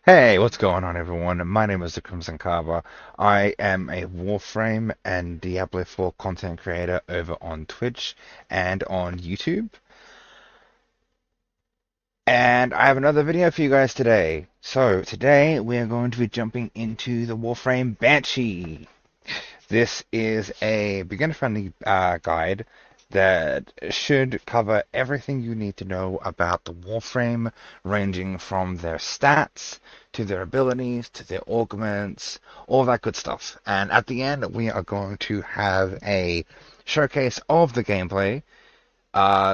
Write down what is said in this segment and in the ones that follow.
Hey, what's going on, everyone? My name is the Crimson Carver. I am a Warframe and Diablo 4 content creator over on Twitch and on YouTube. And I have another video for you guys today. So, today we are going to be jumping into the Warframe Banshee. This is a beginner-friendly guide that should cover everything you need to know about the Warframe, ranging from their stats to their abilities to their augments, all that good stuff. And at the end, we are going to have a showcase of the gameplay.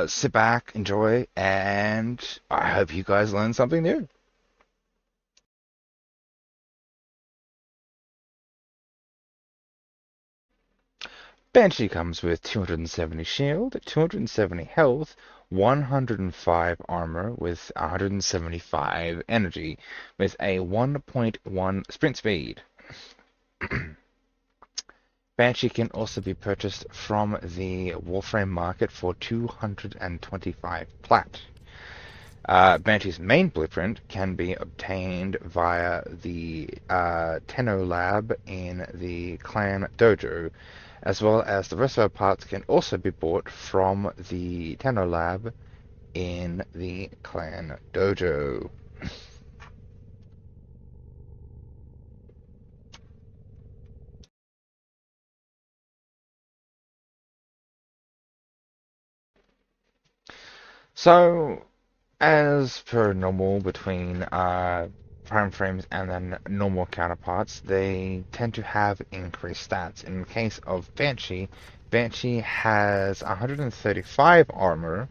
Sit back, enjoy, and I hope you guys learn something new. Banshee comes with 270 shield, 270 health, 105 armor with 175 energy, with a 1.1 sprint speed. Banshee can also be purchased from the Warframe market for 225 plat. Banshee's main blueprint can be obtained via the Tenno Lab in the Clan Dojo, as well as the rest of our parts can also be bought from the Tenno Lab in the Clan Dojo. So, as per normal between prime frames and then normal counterparts, they tend to have increased stats. In the case of Banshee, Banshee has 135 armor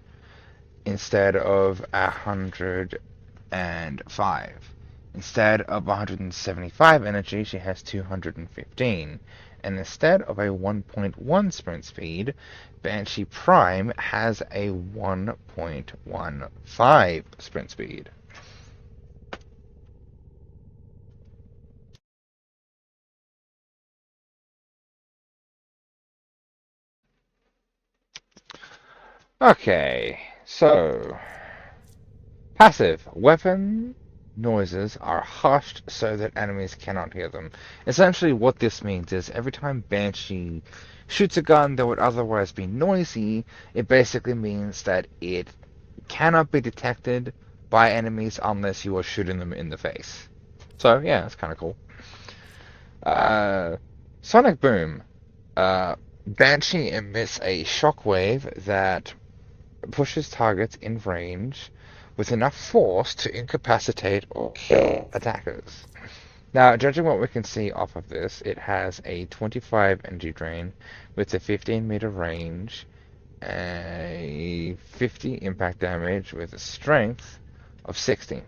instead of 105. Instead of 175 energy, she has 215. And instead of a 1.1 sprint speed, Banshee Prime has a 1.15 sprint speed. Okay, so passive weapon noises are hushed so that enemies cannot hear them. Essentially, what this means is every time Banshee shoots a gun that would otherwise be noisy, it basically means that it cannot be detected by enemies unless you are shooting them in the face. So, yeah, it's kind of cool. Uh, Sonic Boom. Banshee emits a shockwave that pushes targets in range with enough force to incapacitate or kill attackers. Now, judging what we can see off of this, it has a 25 energy drain with a 15-meter range, a 50 impact damage with a strength of 60.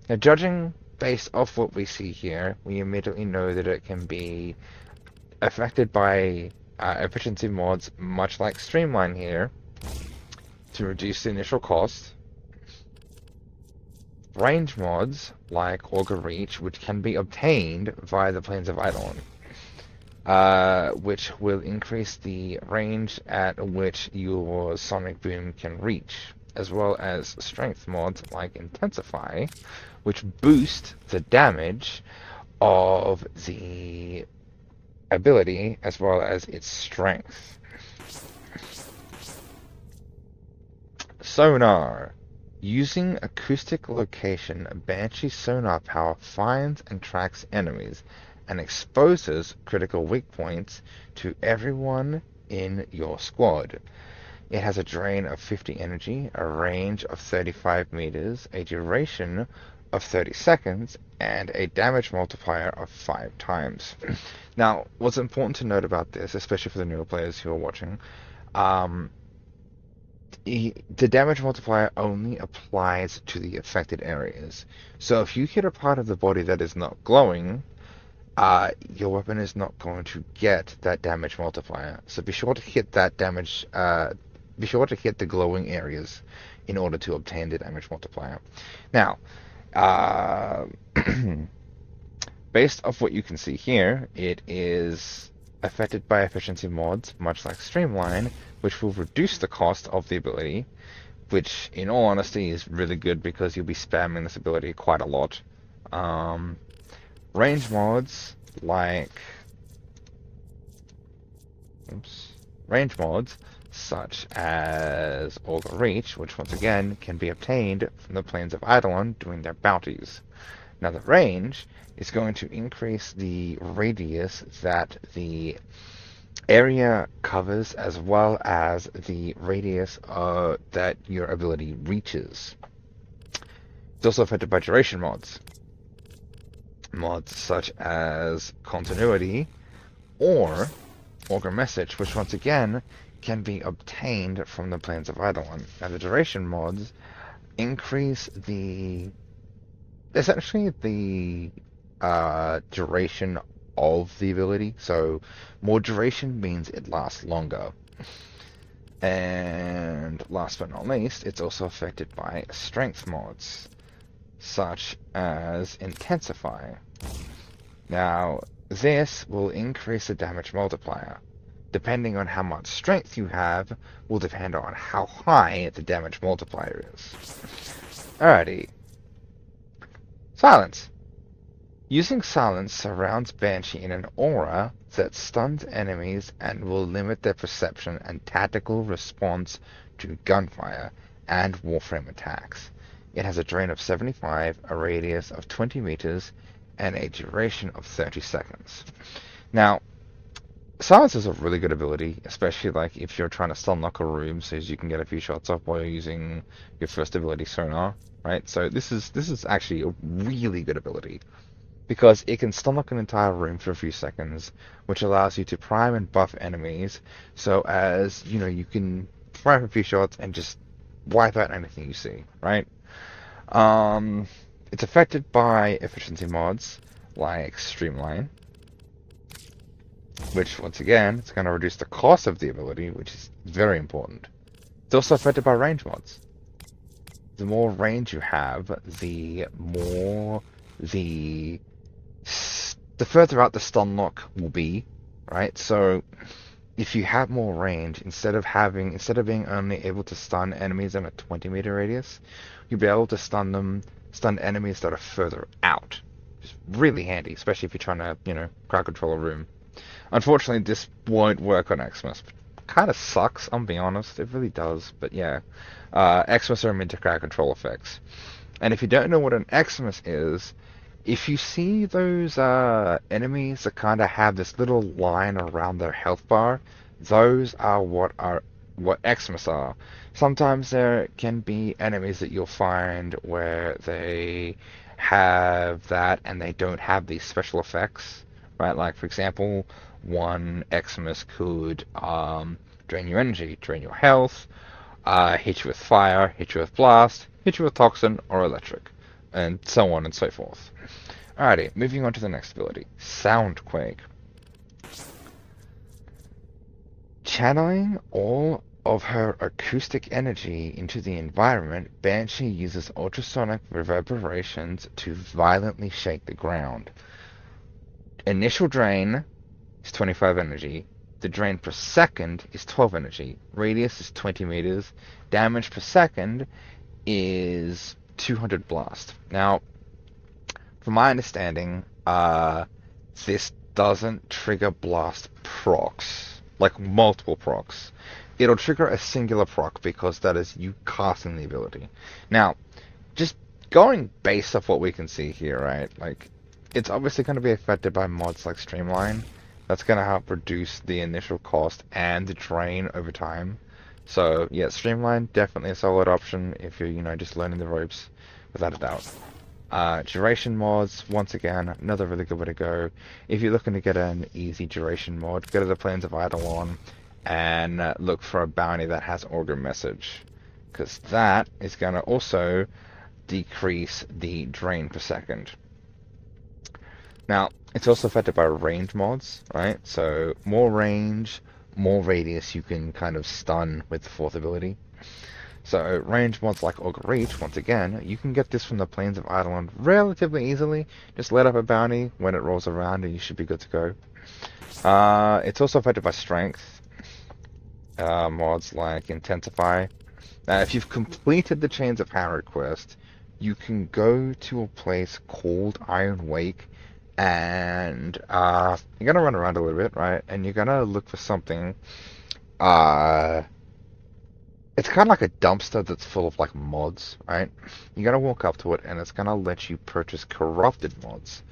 Now, judging based off what we see here, we immediately know that it can be affected by efficiency mods, much like Streamline here, to reduce the initial cost. Range mods, like Augur Reach, which can be obtained via the Plains of Eidolon, which will increase the range at which your Sonic Boom can reach, as well as strength mods like Intensify, which boost the damage of the ability as well as its strength. Sonar. Using acoustic location, Banshee sonar power finds and tracks enemies and exposes critical weak points to everyone in your squad. It has a drain of 50 energy, a range of 35 meters, a duration of 30 seconds, and a damage multiplier of 5 times. Now, what's important to note about this, especially for the newer players who are watching, um, the damage multiplier only applies to the affected areas. So if you hit a part of the body that is not glowing, your weapon is not going to get that damage multiplier. So be sure to hit that damage. Be sure to hit the glowing areas in order to obtain the damage multiplier. Now, uh, based off what you can see here, it is affected by efficiency mods, much like Streamline, which will reduce the cost of the ability, which, in all honesty, is really good because you'll be spamming this ability quite a lot. Um, range mods like oops, range mods such as Augur Reach, which once again can be obtained from the plains of Eidolon doing their bounties. Now the range is going to increase the radius that the area covers as well as the radius that your ability reaches. It's also affected by duration mods. Mods such as Continuity or Augur Message, which once again can be obtained from the plains of Eidolon. Now the duration mods increase essentially the duration of the ability. So more duration means it lasts longer. And last but not least, it's also affected by strength mods, such as Intensify. Now, this will increase the damage multiplier. Depending on how much strength you have, will depend on how high the damage multiplier is. Alrighty. Silence. Using silence surrounds Banshee in an aura that stuns enemies and will limit their perception and tactical response to gunfire and Warframe attacks. It has a drain of 75, a radius of 20 meters, and a duration of 30 seconds. Now, silence is a really good ability, especially like if you're trying to stun lock a room so as you can get a few shots off while you're using your first ability sonar, right? So this is actually a really good ability, because it can stun lock an entire room for a few seconds, which allows you to prime and buff enemies, so as, you know, you can fire a few shots and just wipe out anything you see, right? It's affected by efficiency mods, like Streamline, which, once again, it's going to reduce the cost of the ability, which is very important. It's also affected by range mods. The more range you have, the more the further out the stun lock will be, right? So if you have more range, instead of being only able to stun enemies in a 20-meter radius, you'll be able to stun enemies that are further out. It's really handy, especially if you're trying to, you know, crowd control a room. Unfortunately, this won't work on Xmas. Kind of sucks, I'll be honest. It really does, but yeah. Xmas are immune to crowd control effects. And if you don't know what an Xmas is, if you see those enemies that kind of have this little line around their health bar, those are what Xmas are. Sometimes there can be enemies that you'll find where they have that and they don't have these special effects, right? Like, for example, one Xmas could drain your energy, drain your health, hit you with fire, hit you with blast, hit you with toxin or electric, and so on and so forth. Alrighty, moving on to the next ability, Soundquake. Channeling all of her acoustic energy into the environment, Banshee uses ultrasonic reverberations to violently shake the ground. Initial drain is 25 energy. The drain per second is 12 energy. Radius is 20 meters. Damage per second is 200 blast. Now, from my understanding, this doesn't trigger blast procs, like multiple procs. It'll trigger a singular proc because that is you casting the ability. Now, just going based off what we can see here, right? Like, it's obviously going to be affected by mods like Streamline. That's going to help reduce the initial cost and the drain over time. So, yeah, Streamline, definitely a solid option if you're, you know, just learning the ropes, without a doubt. Duration mods, once again, another really good way to go. If you're looking to get an easy duration mod, go to the Plains of Eidolon and look for a bounty that has Augur Message, because that is going to also decrease the drain per second. Now, it's also affected by range mods, right? So more range, more radius you can kind of stun with the fourth ability. So range mods like Augur Reach, once again, you can get this from the Plains of Eidolon relatively easily. Just let up a bounty when it rolls around and you should be good to go. It's also affected by strength. Mods like Intensify. If you've completed the Chains of Harrod quest, you can go to a place called Iron Wake, and you're gonna run around a little bit, right? And you're gonna look for something. Uh, it's kind of like a dumpster that's full of like mods, right? You're gonna walk up to it, and it's gonna let you purchase corrupted mods.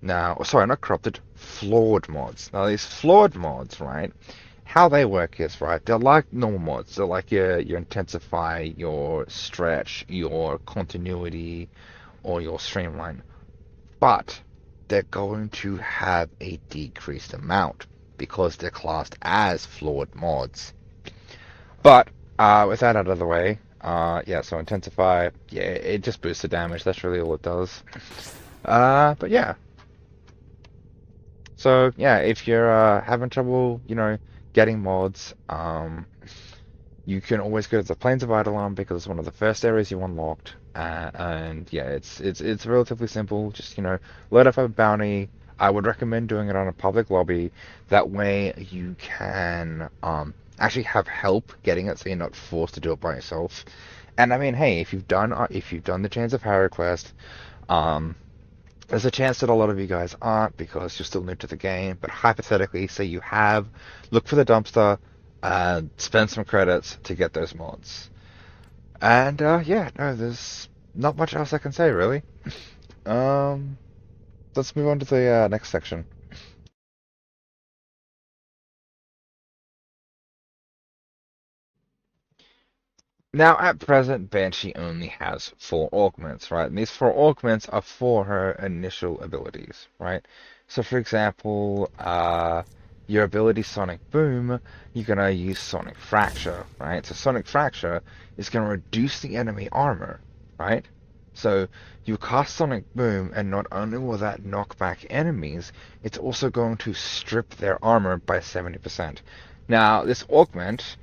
Now, sorry, not corrupted, flawed mods. Now, these flawed mods, right? How they work is, right, they're like normal mods. They're like your intensify, your stretch, your continuity, or your streamline. But they're going to have a decreased amount because they're classed as flawed mods. But with that out of the way, yeah, so intensify, yeah, it just boosts the damage. That's really all it does. But yeah, so yeah, if you're having trouble, getting mods, you can always go to the Plains of Eidolon because it's one of the first areas you unlocked. And yeah, it's relatively simple. Just load up a bounty. I would recommend doing it on a public lobby. That way you can actually have help getting it, so you're not forced to do it by yourself. And I mean, hey, if you've done the Chains of Harrow quest, um, there's a chance that a lot of you guys aren't because you're still new to the game, but hypothetically, say you have, look for the dumpster and spend some credits to get those mods. And yeah, no, there's not much else I can say really. Um, let's move on to the next section. Now, at present, Banshee only has 4 augments, right? And these 4 augments are for her initial abilities, right? So, for example, your ability Sonic Boom, you're gonna use Sonic Fracture, right? So, Sonic Fracture is gonna reduce the enemy armor, right? So, you cast Sonic Boom, and not only will that knock back enemies, it's also going to strip their armor by 70%. Now, this augment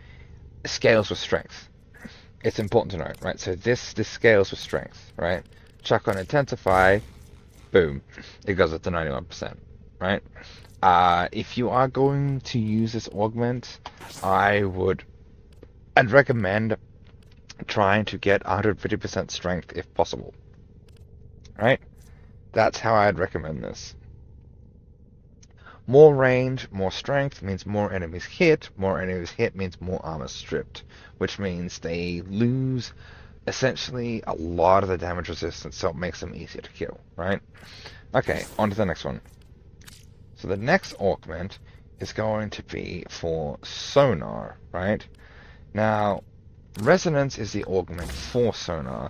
scales with strength. It's important to note, right? So this scales with strength, right? Chuck on intensify, boom, it goes up to 91%, right? If you are going to use this augment, I'd recommend trying to get 150% strength if possible, right? That's how I'd recommend this. More range, more strength means more enemies hit. More enemies hit means more armor stripped, which means they lose essentially a lot of the damage resistance, so it makes them easier to kill, right? Okay, on to the next one. So the next augment is going to be for sonar, right? Now, resonance is the augment for sonar.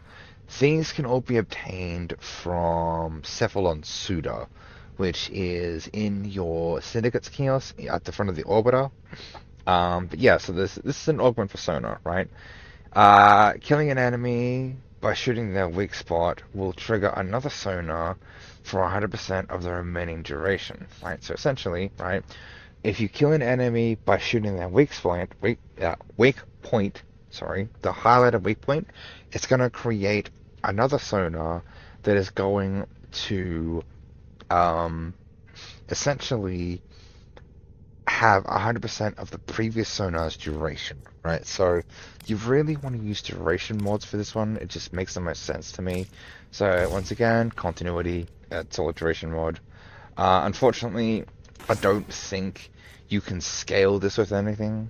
These can all be obtained from Cephalon Suda, which is in your Syndicate's kiosk at the front of the orbiter. But yeah, so this is an augment for sonar, right? Killing an enemy by shooting their weak spot will trigger another sonar for 100% of the remaining duration, right? So essentially, right, if you kill an enemy by shooting their weak point, sorry, the highlighted weak point, it's going to create another sonar that is going to um, essentially have 100% of the previous sonar's duration, right? So you really want to use duration mods for this one. It just makes the most sense to me. So once again, continuity, it's all a duration mod. Unfortunately, I don't think you can scale this with anything.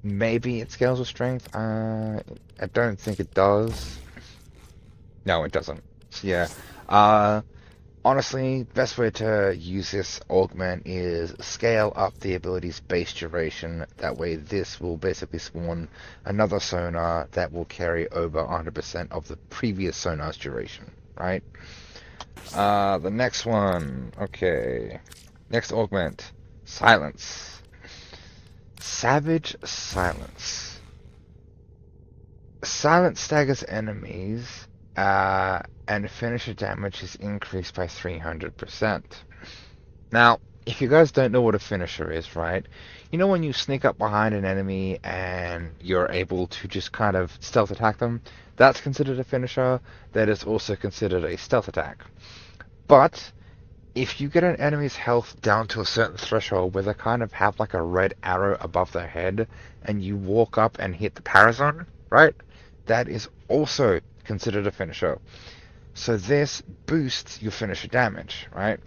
Maybe it scales with strength. I don't think it does. No, it doesn't. So yeah. Honestly, best way to use this augment is scale up the ability's base duration. That way this will basically spawn another sonar that will carry over 100% of the previous sonar's duration, right? The next one, okay. Next augment, silence. Savage silence. Silence staggers enemies, and finisher damage is increased by 300%. Now, if you guys don't know what a finisher is, right? You know when you sneak up behind an enemy and you're able to just kind of stealth attack them? That's considered a finisher. That is also considered a stealth attack. But if you get an enemy's health down to a certain threshold where they kind of have like a red arrow above their head and you walk up and hit the Parazon, right? That is also considered a finisher. So this boosts your finisher damage, right?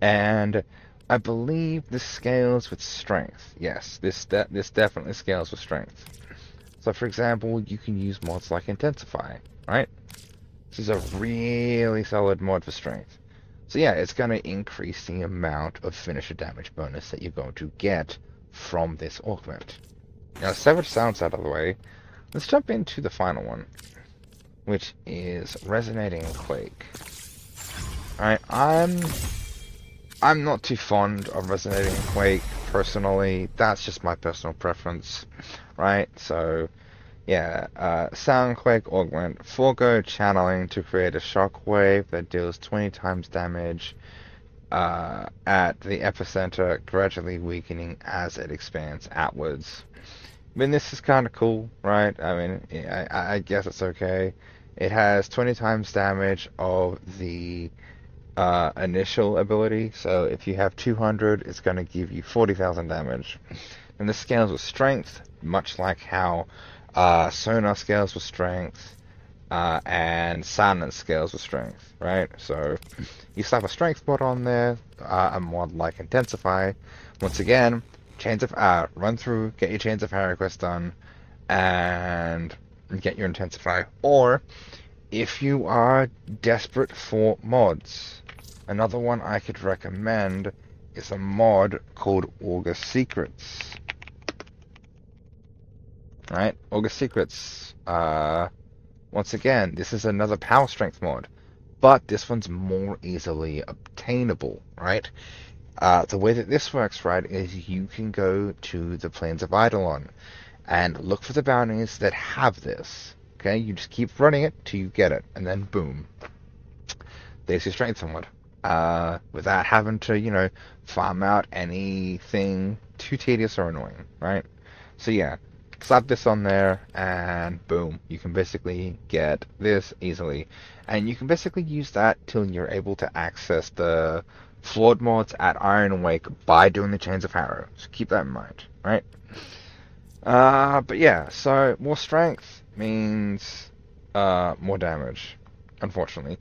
And I believe this scales with strength. Yes, this definitely scales with strength. So for example, you can use mods like Intensify, right? This is a really solid mod for strength. So yeah, it's going to increase the amount of finisher damage bonus that you're going to get from this augment. Now, Savage Sounds out of the way, let's jump into the final one, which is Resonating Quake. Alright, I'm not too fond of Resonating Quake, personally. That's just my personal preference, right? So, yeah, Soundquake Augment. Forego channeling to create a shockwave that deals 20 times damage at the epicenter, gradually weakening as it expands outwards. I mean, this is kind of cool, right? I mean, I guess it's okay. It has 20 times damage of the initial ability, so if you have 200, it's going to give you 40,000 damage. And this scales with strength, much like how Sonar scales with strength, and Silence scales with strength, right? So you slap a strength mod on there, a mod like Intensify. Once again, chains of run through, get your Chains of Harry quest done, and get your Intensify. Or if you are desperate for mods, another one I could recommend is a mod called August Secrets. Right? August Secrets. Once again, this is another power strength mod, but this one's more easily obtainable, right? The way that this works, right, is you can go to the Plains of Eidolon and look for the bounties that have this. Okay, you just keep running it till you get it, and then boom, there's your strength mod. Without having to, farm out anything too tedious or annoying, right? So yeah, slap this on there, and boom, you can basically get this easily. And you can basically use that till you're able to access the flawed mods at Iron Wake by doing the Chains of Harrow. So keep that in mind, right? But yeah, so more strength means more damage, unfortunately.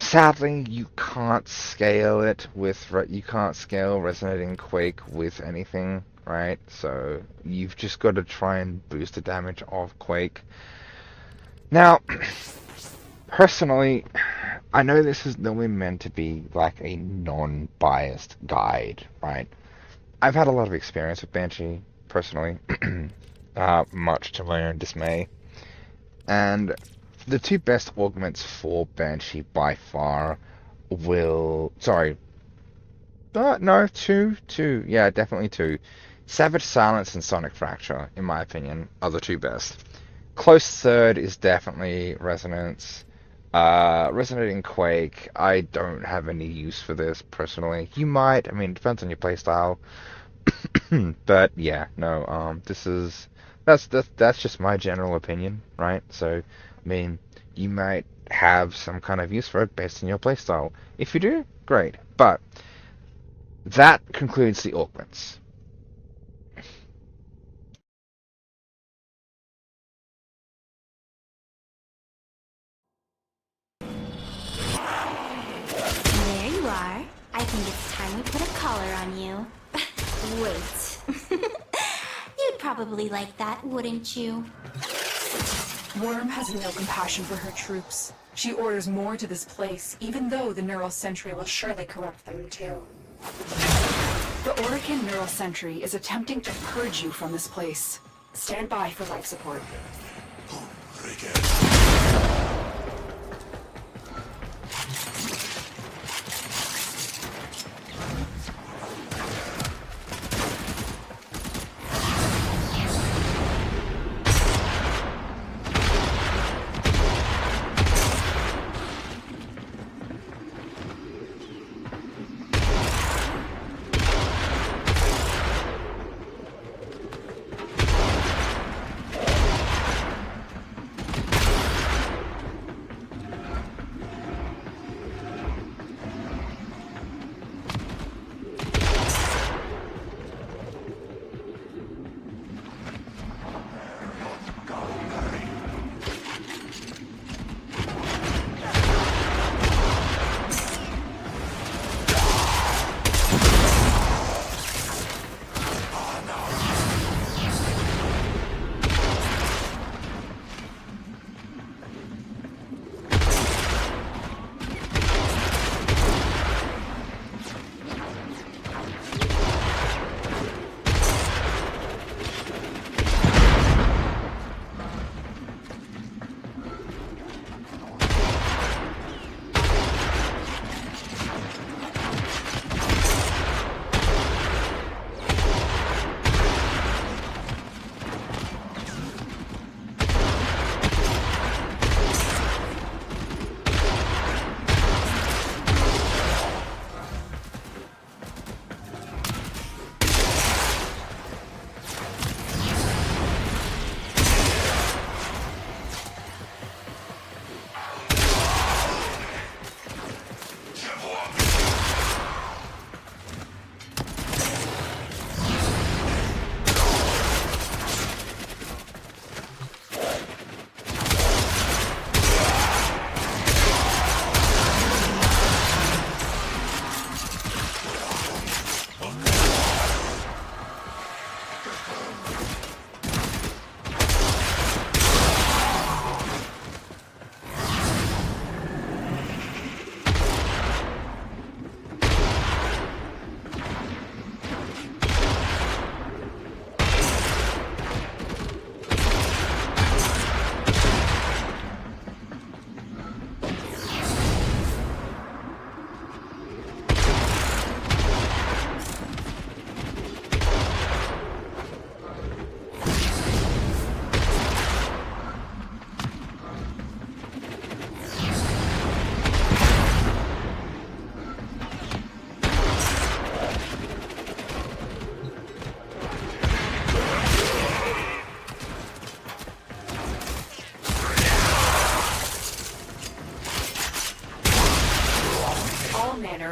Sadly, you can't scale it with you can't scale Resonating Quake with anything, right? So you've just got to try and boost the damage of Quake. Now, personally, I know this is normally meant to be like a non-biased guide, right? I've had a lot of experience with Banshee, personally, much to my own dismay. And the two best augments for Banshee by far will... Sorry. No, two. Yeah, definitely two. Savage Silence and Sonic Fracture, in my opinion, are the two best. Close third is definitely Resonance. Resonating Quake, I don't have any use for this, personally. You might, I mean, it depends on your playstyle. But yeah, no, that's just my general opinion, right? So, I mean, you might have some kind of use for it based on your playstyle. If you do, great. But that concludes the augments. There you are. I think it's time we put a collar on you. Wait. You'd probably like that, wouldn't you? Worm has no compassion for her troops. She orders more to this place, even though the Neural Sentry will surely corrupt them too. The Orican Neural Sentry is attempting to purge you from this place. Stand by for life support.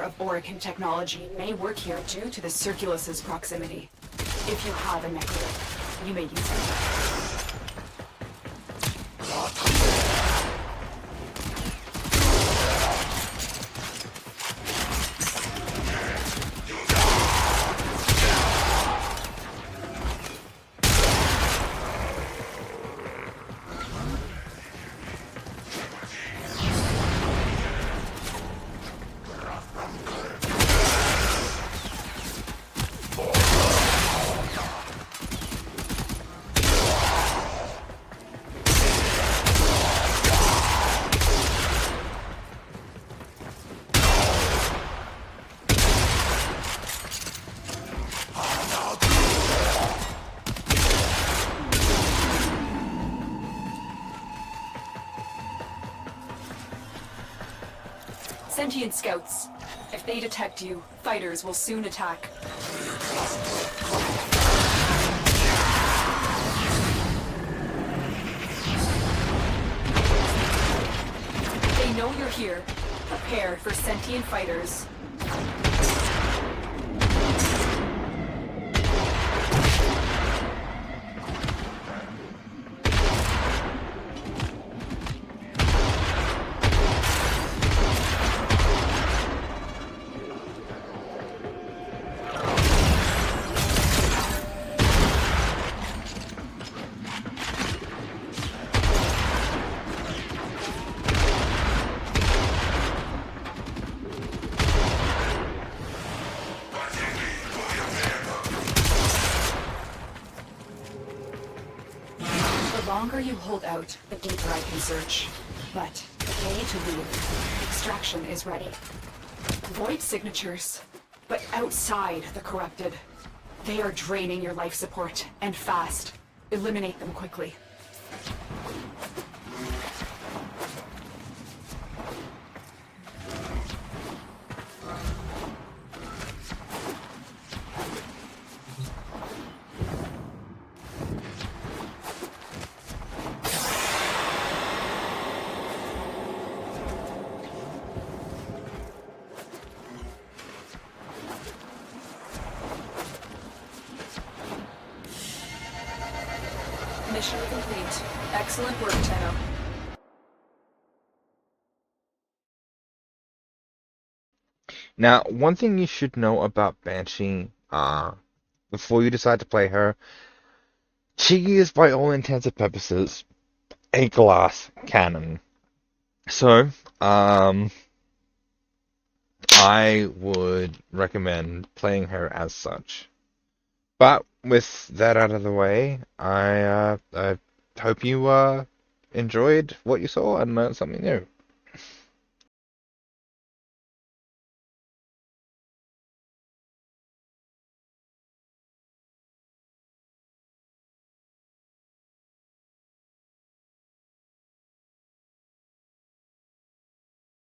of Orokin technology may work here due to the Circulus's proximity. If you have a nectar, you may use it. Sentient scouts. If they detect you, fighters will soon attack. They know you're here. Prepare for sentient fighters. The longer you hold out, the deeper I can search. But they need to leave. Extraction is ready. Void signatures, but outside the corrupted. They are draining your life support, and fast. Eliminate them quickly. Mission complete. Excellent work, Tenno. Now, one thing you should know about Banshee, before you decide to play her, she is, by all intents and purposes, a glass cannon. So, I would recommend playing her as such. But with that out of the way, I hope you enjoyed what you saw and learned something new.